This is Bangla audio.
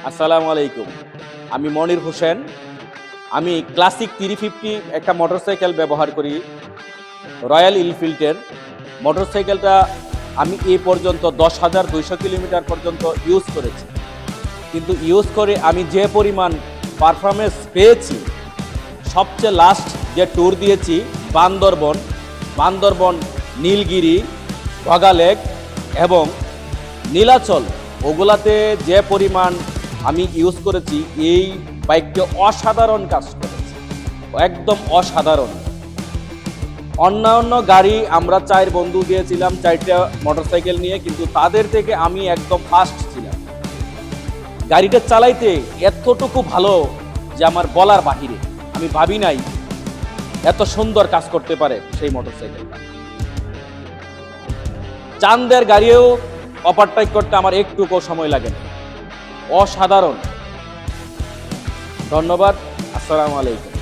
আসসালামু আলাইকুম। আমি মনির হোসেন। আমি ক্লাসিক 350 একটা মোটরসাইকেল ব্যবহার করি, রয়্যাল এনফিল্ডের। মোটরসাইকেলটা আমি এ পর্যন্ত 10,200 কিলোমিটার পর্যন্ত ইউজ করেছি। কিন্তু ইউজ করে আমি যে পরিমাণ পারফরমেন্স পেয়েছি, সবচেয়ে লাস্ট যে ট্যুর দিয়েছি বান্দরবন, নীলগিরি, ভগালেক এবং নীলাচল, ওগুলাতে যে পরিমাণ আমি ইউজ করেছি, এই বাইকটি অসাধারণ কাজ করেছে, একদম অসাধারণ। অন্যান্য গাড়ি আমরা 4 বন্ধু গিয়েছিলাম 4টা মোটরসাইকেল নিয়ে, কিন্তু তাদের থেকে আমি একদম ফার্স্ট ছিলাম। গাড়িটা চালাইতে এতটুকু ভালো যে আমার বলার বাহিরে। আমি ভাবি নাই এত সুন্দর কাজ করতে পারে সেই মোটরসাইকেলটা। চাঁদের গাড়িও ওভারটেক করতে আমার একটুকু সময় লাগে না। অসাধারণ। ধন্যবাদ। আসসালামু আলাইকুম।